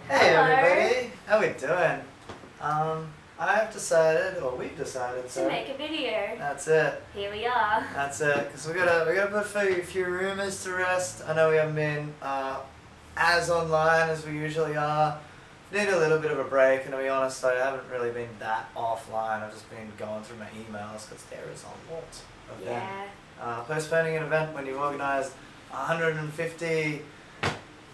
Hey Hello. everybody, how we doing? I've decided, or we've decided, To make a video. That's it. Here we are. That's it. Because we gotta put a few rumors to rest. I know we haven't been as online as we usually are. Need a little bit of a break, and to be honest, I haven't really been that offline. I've just been going through my emails because there is a lot of them. Yeah. Postponing an event when you've organised 150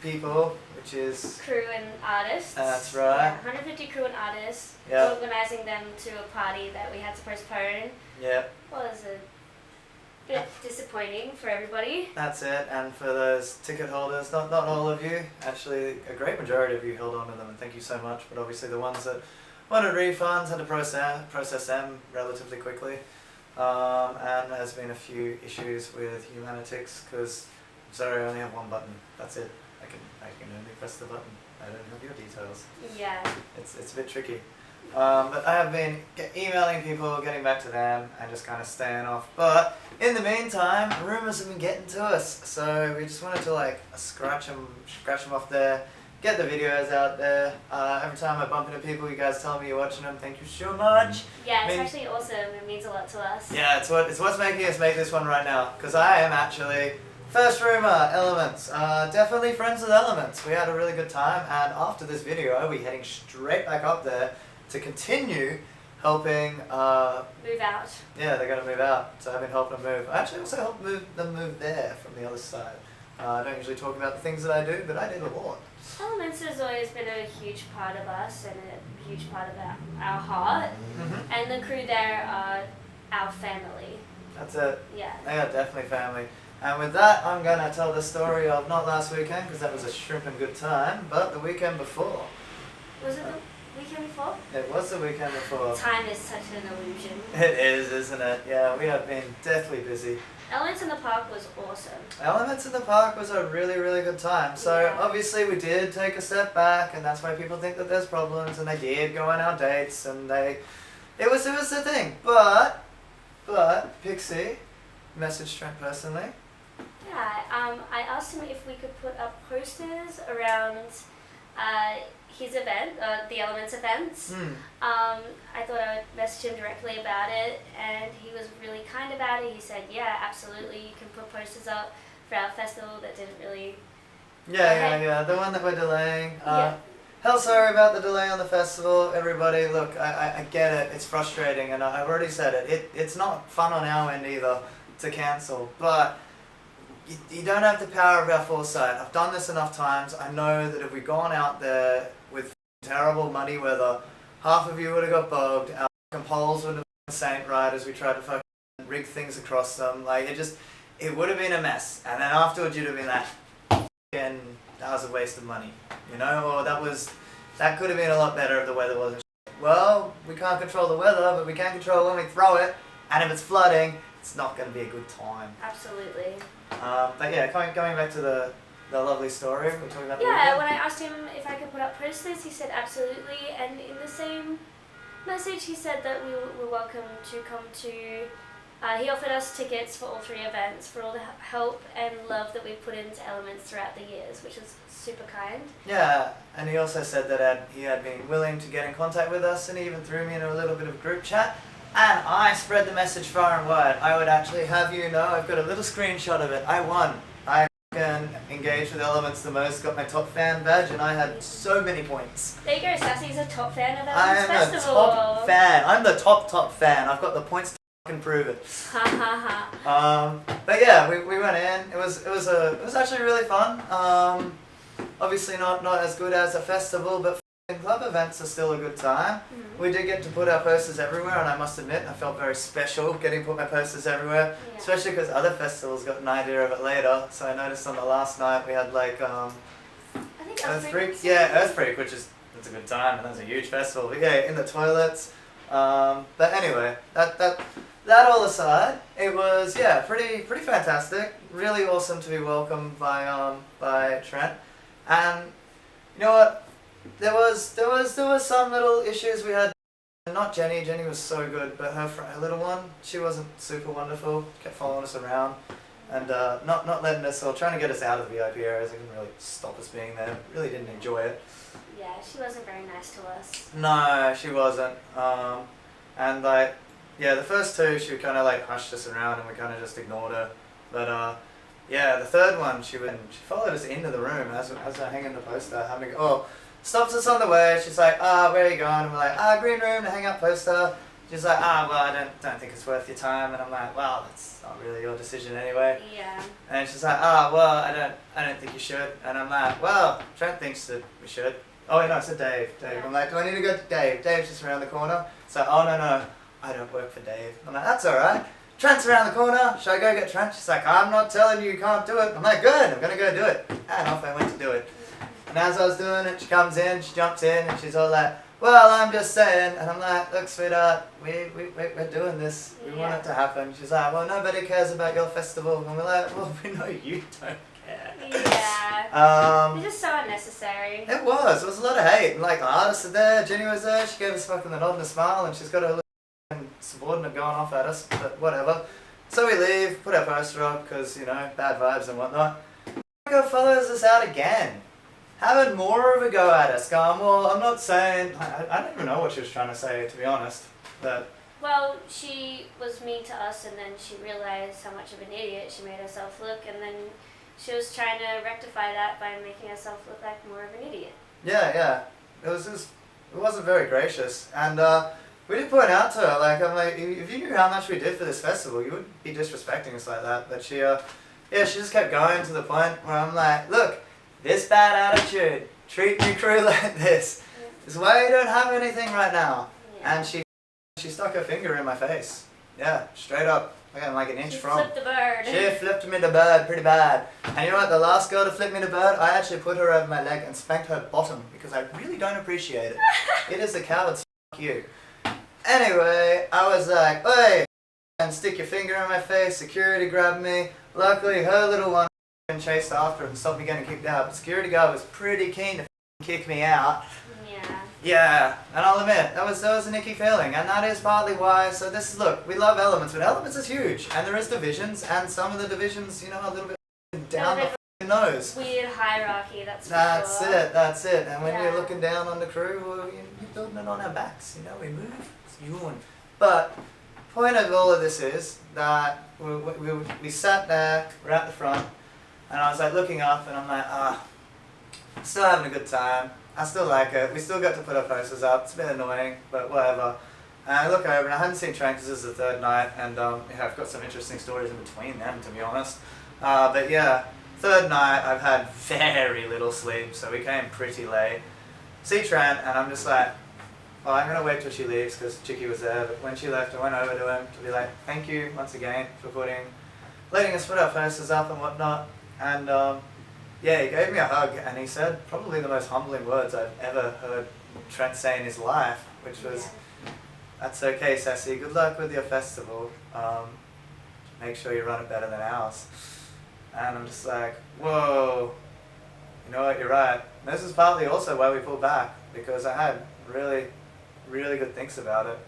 people, which is Crew and artists. That's right. Yeah, 150 crew and artists. Yeah. Organising them to a party that we had to postpone yeah. was a bit disappointing for everybody. That's it, and for those ticket holders, not all of you, actually a great majority of you held on to them, and thank you so much, but obviously the ones that wanted refunds had to process them relatively quickly, and there's been a few issues with Humanitics, because, sorry, I only have one button, that's it, I can only press the button, I don't have your details. Yeah. It's a bit tricky. But I have been emailing people, getting back to them, and just kind of staying off. But in the meantime, rumors have been getting to us, so we just wanted to scratch them off there, get the videos out there. Every time I bump into people, you guys tell me you're watching them. Thank you so much. Yeah, it's actually awesome. It means a lot to us. Yeah, it's what's making us make this one right now, because I am actually. First rumor, Elements. Definitely friends with Elements. We had a really good time, and after this video, I'll be heading straight back up there to continue helping. Move out. Yeah, they're going to move out, so I've been helping them move. I actually also helped them move there from the other side. I don't usually talk about the things that I do, but I did a lot. Elements has always been a huge part of us and a huge part of our heart. Mm-hmm. And the crew there are our family. That's it. Yeah. They are definitely family. And with that, I'm going to tell the story of not last weekend, because that was a shrimping good time, but the weekend before. Was it the weekend before? It was the weekend before. Time is such an illusion. It is, isn't it? Yeah, we have been deathly busy. Elements in the Park was awesome. Elements in the Park was a really, really good time. So Yeah. obviously we did take a step back, and that's why people think that there's problems, and they did go on our dates, and it was the thing. But Pixie messaged Trent personally. Yeah, I asked him if we could put up posters around his event, the Elements events. I thought I would message him directly about it, and he was really kind about it. He said, yeah, absolutely, you can put posters up for our festival that didn't really... Yeah, the one that we're delaying. Yeah. Hell sorry about the delay on the festival, everybody. Look, I get it, it's frustrating, and I've already said it. It's not fun on our end either to cancel, but you don't have the power of our foresight. I've done this enough times. I know that if we'd gone out there with terrible muddy weather, half of you would have got bogged, our poles would have been saint right as we tried to rig things across them. It would have been a mess. And then afterwards you'd have been like, and that was a waste of money, or that could have been a lot better if the weather wasn't. Well, we can't control the weather, but we can control when we throw it, and if it's flooding, it's not going to be a good time. Absolutely. But yeah, going back to the lovely story, we're talking about the Yeah, weekend. when I asked him if I could put up posters, he said absolutely, and in the same message he said that we were welcome to come to... he offered us tickets for all 3 events, for all the help and love that we've put into Elements throughout the years, which is super kind. Yeah, and he also said that he had been willing to get in contact with us, and he even threw me into a little bit of group chat, and I spread the message far and wide. I would actually have you know, I've got a little screenshot of it. I won. I engaged with Elements the most, got my top fan badge, and I had so many points. There you go, Sassy's a top fan of I Elements am Festival. a top fan. I'm the top fan. I've got the points to fucking prove it. Ha ha ha. But yeah, we went in. It was actually really fun. Obviously not as good as a festival, but club events are still a good time. Mm-hmm. We did get to put our posters everywhere, and I must admit I felt very special getting to put my posters everywhere, Yeah. especially because other festivals got an idea of it later. So I noticed on the last night we had I think Earthfreak. Yeah, Earthfreak, which is it's a good time, and that's a huge festival. But yeah, in the toilets. But anyway, that all aside, it was pretty fantastic. Really awesome to be welcomed by Trent, and you know what? There was some little issues we had. Not Jenny. Jenny was so good, but her little one, she wasn't super wonderful. Kept following us around. and not letting us, or trying to get us out of the VIP areas. It didn't really stop us being there. Really didn't enjoy it. Yeah, she wasn't very nice to us. No, she wasn't. And like, yeah, the first two she kind of like hushed us around, and we kind of just ignored her. But yeah, the third one she followed us into the room as I hanging the poster, stops us on the way. She's like, where are you going? And we're like, green room to hang up poster. She's like, well, I don't think it's worth your time. And I'm like, well, that's not really your decision anyway. Yeah. And she's like, well, I don't think you should. And I'm like, well, Trent thinks that we should. Oh, no, it's Dave. Yeah. I'm like, do I need to go to Dave? Dave's just around the corner. So, oh, no, I don't work for Dave. I'm like, that's all right. Trent's around the corner. Should I go get Trent? She's like, I'm not telling you can't do it. I'm like, good, I'm going to go do it. And off I went to do it. And as I was doing it, she comes in, she jumps in, and she's all like, well, I'm just saying. And I'm like, look, sweetheart, we're doing this. We want it to happen. She's like, well, nobody cares about your festival. And we're like, well, we know you don't care. Yeah. It's just so unnecessary. It was a lot of hate. And like, the artists are there, Jenny was there, she gave us fucking the nod and a smile, and she's got her little subordinate going off at us, but whatever. So we leave, put our poster up, because, bad vibes and whatnot. Go follows us out again. Having more of a go at us, going, well, I'm not saying, I don't even know what she was trying to say, to be honest, but... Well, she was mean to us, and then she realized how much of an idiot she made herself look, and then she was trying to rectify that by making herself look like more of an idiot. Yeah. It wasn't very gracious, and we did point out to her, like, I'm like, if you knew how much we did for this festival, you wouldn't be disrespecting us like that, but she just kept going to the point where I'm like, look, this bad attitude, treat your crew like this. Is why you don't have anything right now. Yeah. And she stuck her finger in my face. Yeah, straight up. Like an inch from. She flipped the bird. She flipped me the bird pretty bad. And you know what, the last girl to flip me the bird, I actually put her over my leg and spanked her bottom because I really don't appreciate it. It is a coward's f*** you. Anyway, I was like, hey, and stick your finger in my face, security grabbed me. Luckily, her little one chased after and stopped me getting kicked out. But security guard was pretty keen to kick me out. Yeah, and I'll admit, that was an icky feeling, and that is partly why, so this is, look, we love Elements, but Elements is huge, and there is divisions, and some of the divisions, a little bit down the nose. Weird hierarchy, that's it, and when you're looking down on the crew, well, you're building it on our backs, we move, it's yawn. But, point of all of this is that we sat there, we're at the front, and I was like looking up, and I'm like, still having a good time. I still like it. We still got to put our posters up. It's a bit annoying, but whatever. And I look over, and I hadn't seen Trent because this is the third night, and I've got some interesting stories in between them, to be honest. But yeah, third night, I've had very little sleep, so we came pretty late. See Trent, and I'm just like, well, I'm going to wait till she leaves because Chicky was there, but when she left, I went over to him to be like, thank you once again for letting us put our posters up and whatnot. And yeah, he gave me a hug, and he said probably the most humbling words I've ever heard Trent say in his life, which was, that's okay, Sassy, good luck with your festival. Make sure you run it better than ours. And I'm just like, whoa, you know what, you're right. And this is partly also why we pulled back, because I had really, really good things about it.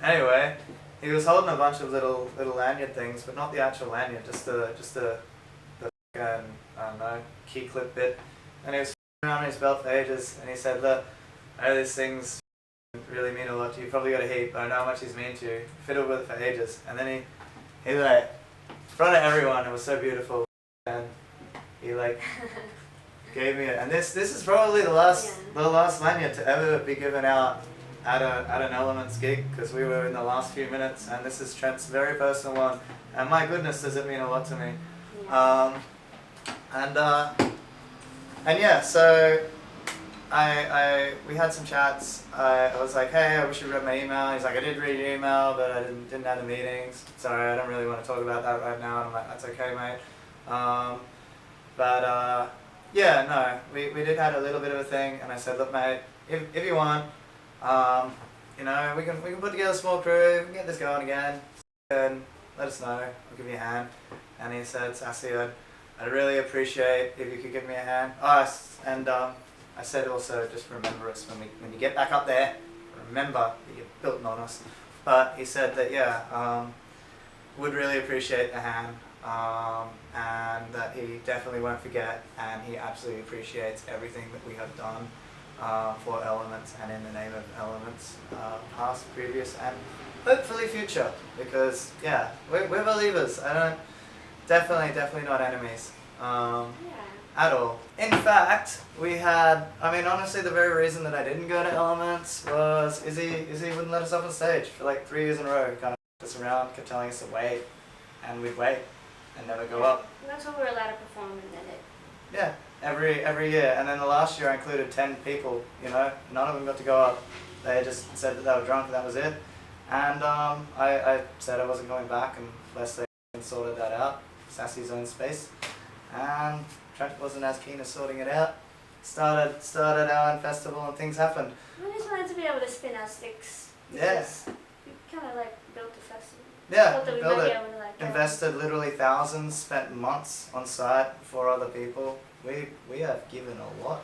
Anyway, he was holding a bunch of little lanyard things, but not the actual lanyard, just the I don't know, key clip bit, and he was around his belt for ages, and he said, look, I know these things really mean a lot to you, probably got a heap, but I know how much he's mean to you, fiddled with it for ages, and then he like, in front of everyone, it was so beautiful, and he like, gave me it, and this is probably the last lanyard to ever be given out at an Elements gig, because we were in the last few minutes, and this is Trent's very personal one, and my goodness does it mean a lot to me. And yeah, so we had some chats. I was like, hey, I wish you read my email. He's like, I did read your email, but I didn't have the meetings. Sorry, I don't really want to talk about that right now. And I'm like, that's okay, mate. Yeah, no, we did have a little bit of a thing, and I said, look, mate, if you want, we can put together a small crew, we can get this going again, and let us know. I'll give you a hand. And he said, Sassy, I'd really appreciate if you could give me a hand. I said also, just remember us when you get back up there, remember that you're building on us. But he said that, would really appreciate a hand. and that he definitely won't forget, and he absolutely appreciates everything that we have done for Elements and in the name of Elements, past, previous, and hopefully future, because yeah, we're believers. Definitely not enemies. At all. In fact, we had, honestly, the very reason that I didn't go to Elements was Izzy wouldn't let us up on stage for like 3 years in a row. He kind of kept us around, kept telling us to wait, and we'd wait and never go up. And that's what we're allowed to perform, and then it. Yeah, every year. And then the last year I included 10 people, none of them got to go up. They just said that they were drunk and that was it. And I said I wasn't going back, and Leslie sorted that out, Sassy's own space. And Trent wasn't as keen as sorting it out. Started our own festival, and things happened. We just wanted to be able to spin our sticks. Yeah. We kind of like built the festival. Yeah, Thought that we built might it. be able to like. Invested literally thousands, spent months on site for other people. We have given a lot.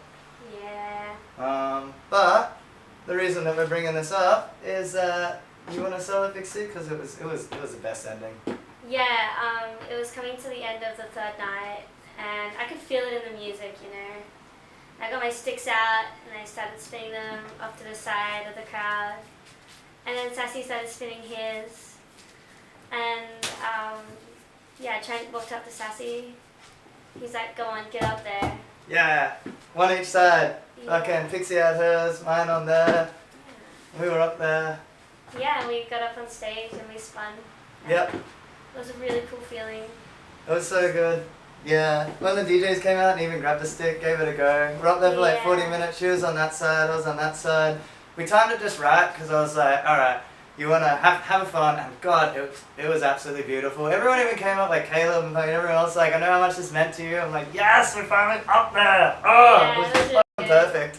Yeah. But the reason that we're bringing this up is you want to sell it, Pixie, because it was the best ending. Yeah. It was coming to the end of the third night, and I could feel it in the music. I got my sticks out and I started spinning them off to the side of the crowd, and then Sassy started spinning his, and Trent walked up to Sassy. He's like, "Go on, get up there." Yeah, one each side. Yeah. Fucking Pixie had hers, mine on there. We were up there. Yeah, and we got up on stage and we spun. Yep. It was a really cool feeling. It was so good. Yeah, when the DJs came out and even grabbed a stick, gave it a go. We're up there for like 40 minutes. She was on that side, I was on that side. We timed it just right because I was like, alright, you want to have fun, and God, it was absolutely beautiful. Everyone even came up, like Caleb and everyone else, like, I know how much this meant to you. I'm like, yes, we're finally up there. Oh, Yeah, it was really fucking perfect.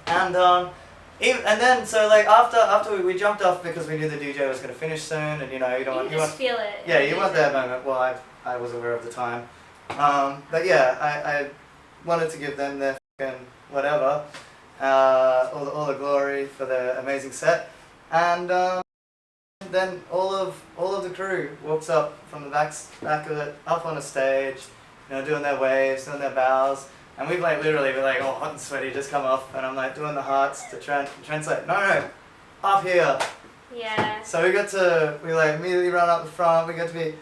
And then so like after we jumped off because we knew the DJ was going to finish soon, and you want feel it. yeah, you want that moment. Well, I was aware of the time. But yeah, I wanted to give them their fucking whatever, all the glory for their amazing set, and then all of the crew walks up from the back of it, up on a stage, doing their waves, doing their bows, and we've like literally been like all hot and sweaty, just come off, and I'm like doing the hearts to Trent. Trent's like, no, up here. Yeah. So we like immediately run up the front. We got to be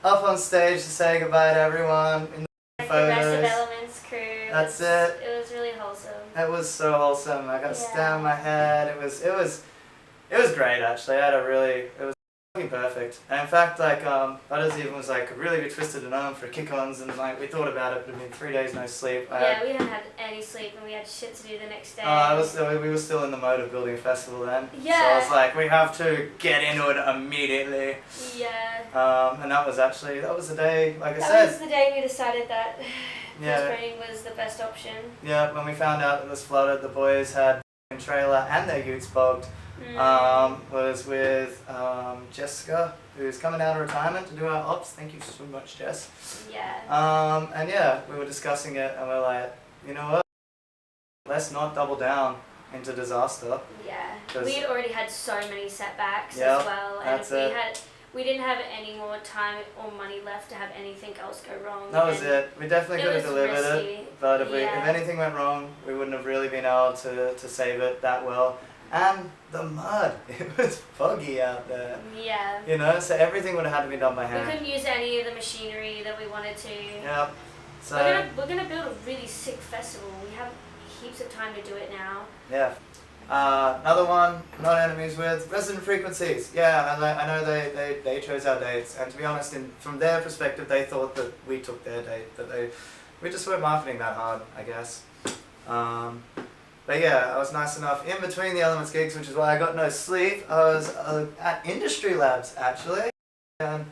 up on stage to say goodbye to everyone in the Like photos. the rest of Elements crew. That's it. It was really wholesome. It was so wholesome. I got a stab in my head. It was great actually. It was fucking perfect. And in fact, like Butters even was like, could really be twisted and on for kick-ons, and like we thought about it, but it'd been 3 days no sleep. We hadn't had any sleep, and we had shit to do the next day. We were still in the mode of building a festival then. Yeah. So I was like, we have to get into it immediately. Yeah. And that was the day, like I said. That was the day we decided that Yeah. postponing was the best option. Yeah, when we found out that this flooded, the boys had a trailer and their utes bogged. Was with Jessica, who's coming out of retirement to do our ops. Thank you so much, Jess. Yeah. And yeah, we were discussing it, and we're like, you know what? Let's not double down into disaster. Yeah. We had already had so many setbacks Yep, as well, and that's we didn't have any more time or money left to have anything else go wrong. That was it. We definitely could have delivered risky. it, but if anything went wrong, we wouldn't have really been able to save it that well. And the mud, it was foggy out there. Yeah. So everything would have had to be done by We hand. couldn't use any of the machinery that we wanted to. Yep. So We're gonna build a really sick festival. We have heaps of time to do it now. yeah. Another one, not enemies with, Resident Frequencies. Yeah, I know they chose our dates, and to be honest, from their perspective, they thought that we took their date, that we just weren't marketing that hard, I guess. But yeah, I was nice enough in between the Elements gigs, which is why I got no sleep. I was at Industry Labs actually, and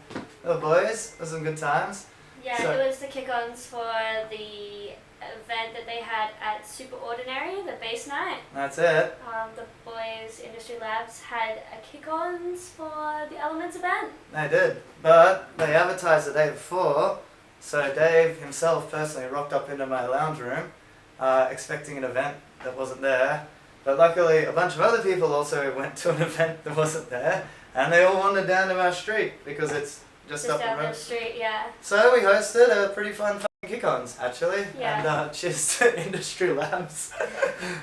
the boys, it was some good times. Yeah, So- it was the kick-ons for the event that they had at Super Ordinary, the base night. That's it. The boys Industry Labs had a kick-ons for the Elements event. They did, but they advertised the day before, so Dave himself personally rocked up into my lounge room, expecting an event that wasn't there, but luckily a bunch of other people also went to an event that wasn't there, and they all wandered down to our street because it's just Just up down the the road. street, yeah. So we hosted a pretty fun kick-ons actually, Yeah. and cheers to Industry Labs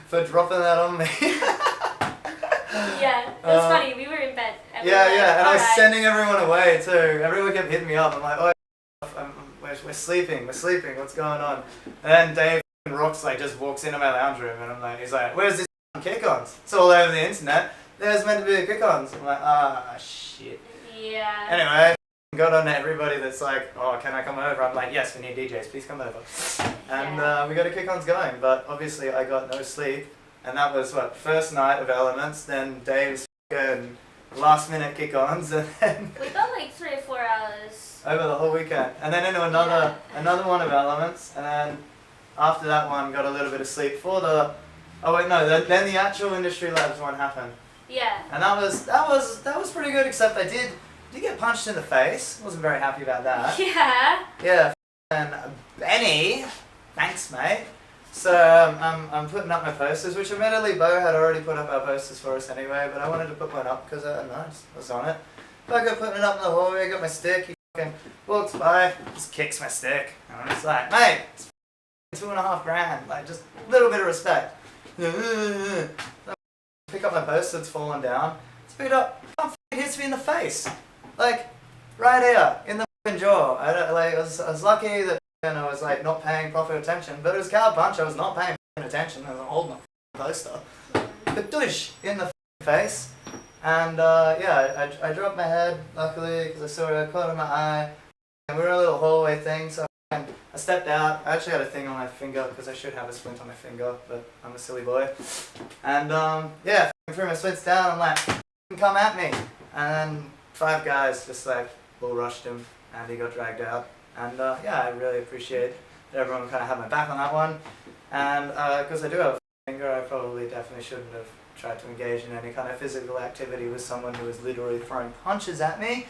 for dropping that on me. Yeah, it was funny. We were in bed. And we were like, And I was "Alright." sending everyone away too. Everyone kept hitting me up. I'm like, oh, we're sleeping, what's going on? And then Dave Rocks like just walks into my lounge room, and I'm like, he's like, where's this kick-ons? It's all over the internet. There's meant to be a kick-ons. I'm like, shit. Yeah. Anyway, got on to everybody that's like, oh, can I come over? I'm like, yes, we need DJs, please come over. And we got a kick-ons going, but obviously I got no sleep. And that was first night of Elements, then Dave's last minute kick-ons, and then We got like 3 or 4 hours. over the whole weekend. And then into another one of Elements, and then after that one got a little bit of sleep for the then the actual Industry Labs one happened. Yeah. And that was pretty good, except I did get punched in the face. Wasn't very happy about that. Yeah. Yeah, and Benny, thanks mate. So I'm putting up my posters, which admittedly Bo had already put up our posters for us anyway, but I wanted to put one up because I was on it. So I got putting it up in the hallway, I got my stick, he fucking walks by, just kicks my stick, and I'm just like, mate, it's $2.5 grand, like just a little bit of respect. Pick up my poster, it's fallen down, it's picked up, it hits me in the face, like right here, in the fucking jaw. I was lucky that I was like not paying proper attention, but it was cow punch. I was not paying attention. I was holding my poster, kadoosh in the face, and I dropped my head luckily because I saw it. I caught it in my eye, and we were in a little hallway thing. So I stepped out. I actually had a thing on my finger because I should have a splint on my finger, but I'm a silly boy. And threw my splints down. I'm like, come at me, and then 5 guys just like bull rushed him, and he got dragged out. And I really appreciate that everyone kind of had my back on that one. And because I do have a finger, I probably definitely shouldn't have tried to engage in any kind of physical activity with someone who was literally throwing punches at me.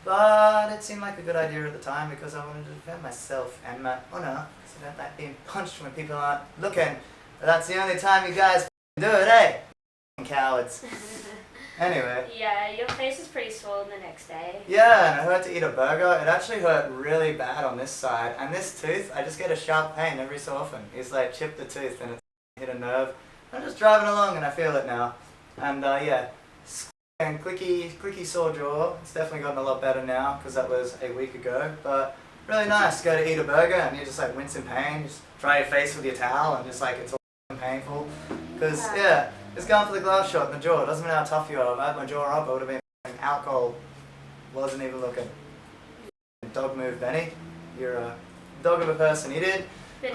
But it seemed like a good idea at the time because I wanted to defend myself and my honor. Because I don't like being punched when people aren't looking. But that's the only time you guys do it, eh? Cowards. Anyway. Yeah, your face was pretty swollen the next day. Yeah, and I had to eat a burger. It actually hurt really bad on this side. And this tooth, I just get a sharp pain every so often. It's like chipped the tooth and it's hit a nerve. I'm just driving along and I feel it now. And and clicky sore jaw. It's definitely gotten a lot better now because that was a week ago. But really nice. Go to eat a burger and you just like wince in pain. Just dry your face with your towel and just like it's all painful. Because just going for the glass shot in the jaw. It doesn't matter how tough you are. If I had my jaw up, I would have been alcohol. Wasn't even looking. Dog move, Benny. You're a dog of a person. He did. He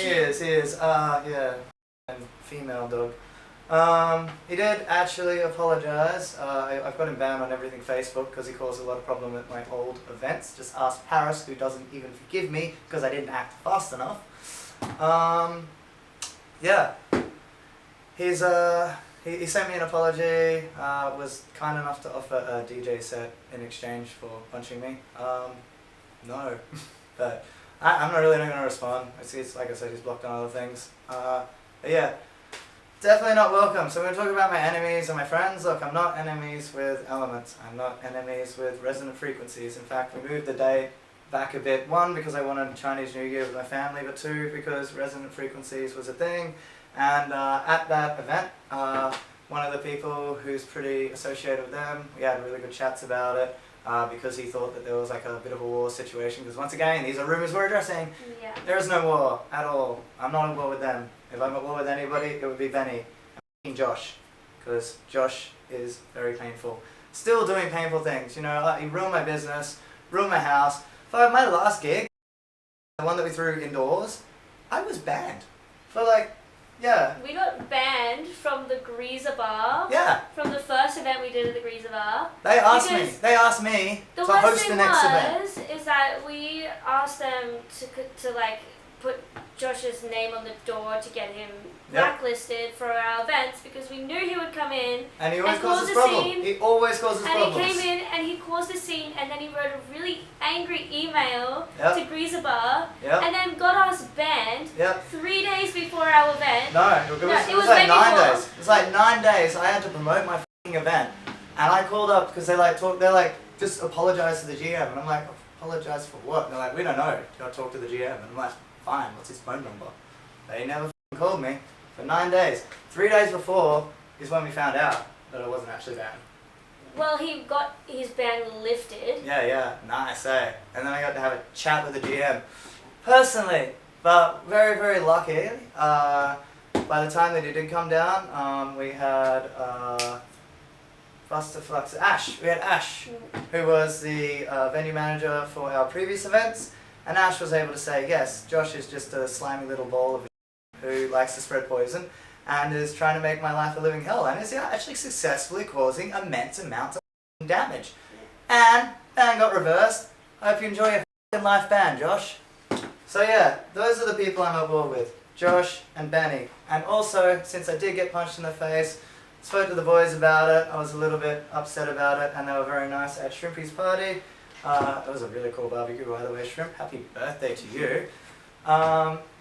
is. And female dog. He did actually apologise. I've got him banned on everything Facebook because he caused a lot of problem at my old events. Just ask Paris, who doesn't even forgive me because I didn't act fast enough. He sent me an apology, was kind enough to offer a DJ set in exchange for punching me. No, but I'm not really going to respond. It's like I said, he's blocked on other things. Definitely not welcome. So we're going to talk about my enemies and my friends. Look, I'm not enemies with Elements. I'm not enemies with Resonant Frequencies. In fact, we moved the day back a bit. 1, because I wanted Chinese New Year with my family, but 2, because Resonant Frequencies was a thing. And at that event, one of the people who's pretty associated with them, we had really good chats about it because he thought that there was like a bit of a war situation. Because once again, these are rumors we're addressing. Yeah. There is no war at all. I'm not at war with them. If I'm at war with anybody, it would be Benny and Josh. Because Josh is very painful. Still doing painful things. You know, he ruined my business, ruined my house. For my last gig, the one that we threw indoors, I was banned for We got banned from the Greaser Bar. Yeah. From the first event we did at the Greaser Bar. They asked me to host the next event. The worst thing is that we asked them to like put Josh's name on the door to get him blacklisted for our events because we knew he would come in and he always causes a problems. scene. He always causes problems. And he came in and he caused a scene and then he wrote a really angry email to Greaser Bar and then got us banned 3 days before our event. No, it was like 9 days. It was like 9 days. I had to promote my f***ing event. And I called up because they're like, just apologize to the GM. And I'm like, apologize for what? And they're like, we don't know. You gotta talk to the GM. And I'm like, fine, what's his phone number? They never called me for 9 days. 3 days before is when we found out that I wasn't actually banned. Well, he got his ban lifted. Yeah, nice, eh? And then I got to have a chat with the GM personally, but very, very lucky. By the time that he did come down, we had Ash. We had Ash, who was the venue manager for our previous events, and Ash was able to say, yes, Josh is just a slimy little ball of who likes to spread poison and is trying to make my life a living hell, and is actually successfully causing immense amounts of damage. And ban got reversed. I hope you enjoy your f***ing life ban, Josh. So yeah, those are the people I'm on board with. Josh and Benny. And also, since I did get punched in the face, spoke to the boys about it. I was a little bit upset about it, and they were very nice at Shrimpy's party. It was a really cool barbecue, by the way, Shrimp. Happy birthday to you.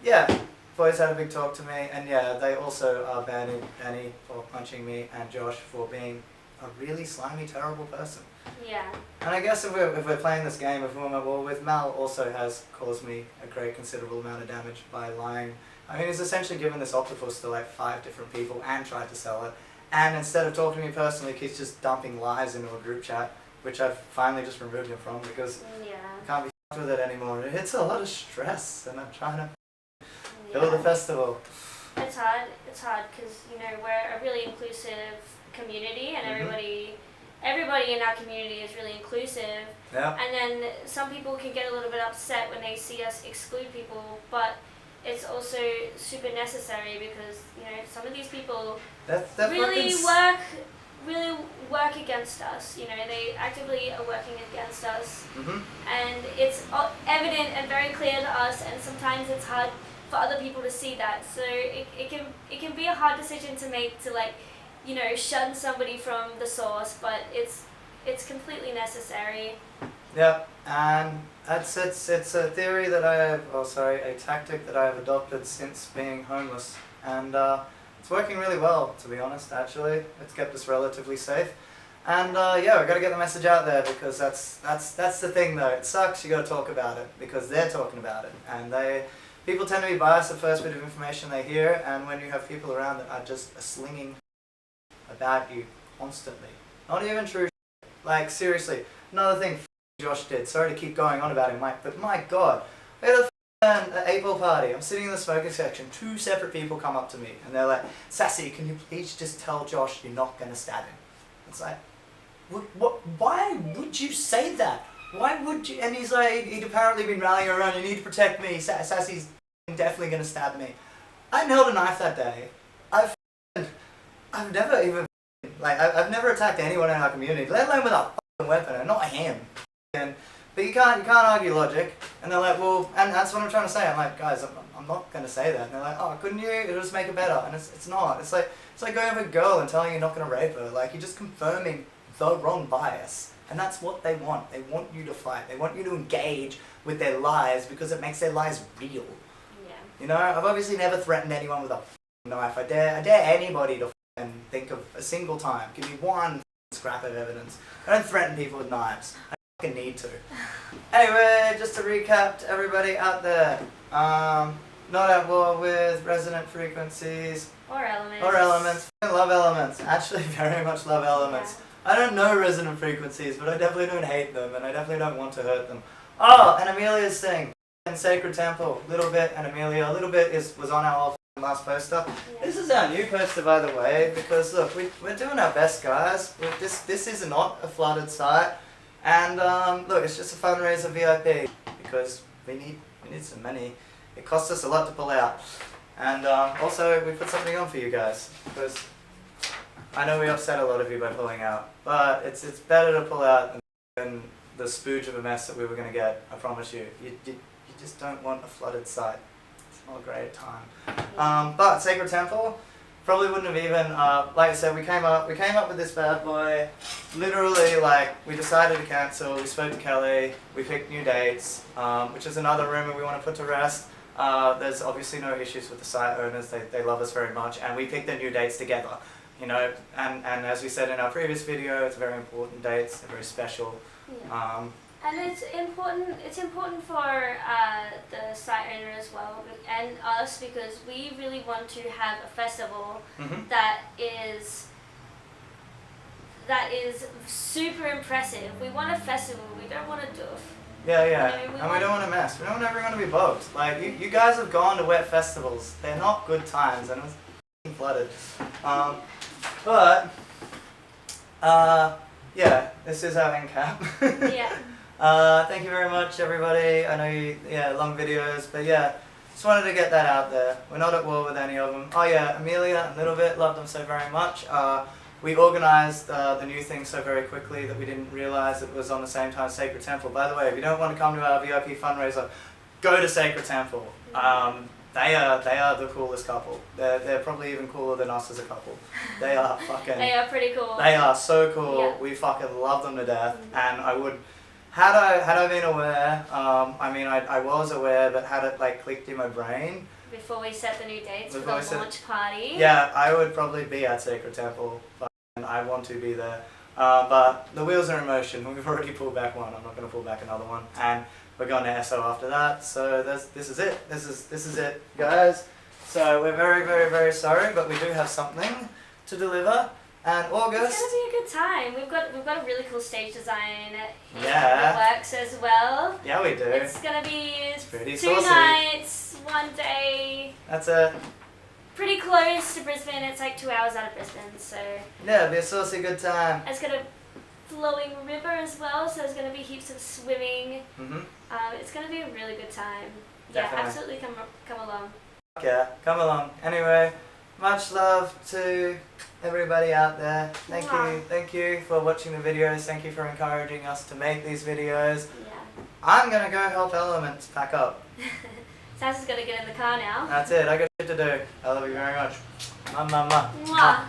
Yeah, boys had a big talk to me, and yeah, they also are banning Benny for punching me and Josh for being a really slimy, terrible person. Yeah. And I guess if we're playing this game of who am I war with, Mal also has caused me a great considerable amount of damage by lying. I mean, he's essentially given this octopus to like 5 different people and tried to sell it. And instead of talking to me personally, he's just dumping lies into a group chat, which I've finally just removed him from because I can't be f***ed with it anymore. It's a lot of stress, and I'm trying to build a festival. It's hard because, you know, we're a really inclusive community, and everybody in our community is really inclusive. Yeah. And then some people can get a little bit upset when they see us exclude people, but it's also super necessary because, you know, some of these people really work against us. You know, they actively are working against us, and it's evident and very clear to us. And sometimes it's hard for other people to see that. So it can be a hard decision to make to, like, you know, shun somebody from the source, but it's completely necessary. Yeah, and it's a theory that a tactic that I have adopted since being homeless, and it's working really well, to be honest. Actually, it's kept us relatively safe, and yeah, we got to get the message out there because that's the thing though. It sucks. You got to talk about it because they're talking about it, and people tend to be biased the first bit of information they hear, and when you have people around that are just slinging about you constantly, not even true. Like seriously, another thing Josh did. Sorry to keep going on about him, Mike, but my God, we had an April party. I'm sitting in the smoking section. 2 separate people come up to me and they're like, "Sassy, can you please just tell Josh you're not gonna stab him?" It's like, what? Why would you say that? Why would you? And he's like, he'd apparently been rallying around. You need to protect me. Sassy's definitely gonna stab me. I held a knife that day. I've never even I've never attacked anyone in our community, let alone with a fucking weapon, and not him. But you can't argue logic. And they're like, well, and that's what I'm trying to say. I'm like, guys, I'm not going to say that. And they're like, oh, couldn't you? It'll just make it better. And it's not. It's like going with a girl and telling you you're not going to rape her. Like, you're just confirming the wrong bias. And that's what they want. They want you to fight. They want you to engage with their lies because it makes their lies real. Yeah. You know, I've obviously never threatened anyone with a knife. I dare anybody to think of a single time. Give me one scrap of evidence. I don't threaten people with knives. I need to. Anyway, just to recap to everybody out there, not at war with resonant frequencies Or elements. I love elements. Actually, very much love elements. Yeah. I don't know resonant frequencies, but I definitely don't hate them, and I definitely don't want to hurt them. Oh, and Amelia's thing in Sacred Temple, little bit, and Amelia, a little bit was on our last poster. Yeah. This is our new poster, by the way, because look, we're doing our best, guys. This is not a flooded site. And look, it's just a fundraiser VIP because we need some money. It costs us a lot to pull out, and also we put something on for you guys because I know we upset a lot of you by pulling out, but it's better to pull out than the spooge of a mess that we were going to get. I promise you. You just don't want a flooded site. It's not a great time. But Sacred Temple. Probably wouldn't have even, like I said, we came up with this bad boy, literally, like, we decided to cancel, we spoke to Kelly, we picked new dates, which is another rumor we want to put to rest. There's obviously no issues with the site owners, they love us very much, and we picked the new dates together, you know, and as we said in our previous video, it's very important dates, they're very special. Yeah. And it's important. It's important for the site owner as well and us because we really want to have a festival that is super impressive. We want a festival. We don't want a doof. Yeah, You know, and we don't want to mess. We don't want everyone to be bugged. Like, you guys have gone to wet festivals. They're not good times, and it was flooded. Yeah, this is our end cap. Yeah. Thank you very much, everybody. I know long videos, but yeah, just wanted to get that out there. We're not at war with any of them. Oh yeah, Amelia, a little bit, loved them so very much. We organised the new thing so very quickly that we didn't realise it was on the same time as Sacred Temple. By the way, if you don't want to come to our VIP fundraiser, go to Sacred Temple. They are the coolest couple. They're probably even cooler than us as a couple. They are fucking... They are pretty cool. They are so cool. Yeah. We fucking love them to death. And I would... Had I been aware, I was aware, but had it like clicked in my brain... Before we set the new dates for the launch party. Yeah, I would probably be at Sacred Temple. And I want to be there. But the wheels are in motion. We've already pulled back one. I'm not going to pull back another one. And we're going to SO after that. So this is it. This is it, guys. So we're very, very, very sorry, but we do have something to deliver. And August. It's gonna be a good time. We've got a really cool stage design in the works as well. Yeah, we do. It's gonna be pretty 2 nights, 1 day. That's it. Pretty close to Brisbane. It's like 2 hours out of Brisbane, so. Yeah, it'll be a saucy good time. It's got a flowing river as well, so there's gonna be heaps of swimming. It's gonna be a really good time. Definitely. Yeah, absolutely come along. Yeah, come along. Anyway, much love to everybody out there. Thank you for watching the videos. Thank you for encouraging us to make these videos. Yeah. I'm gonna go help Elements pack up. Sas's gonna get in the car now. That's it. I got shit to do. I love you very much. Mwah. Mwah.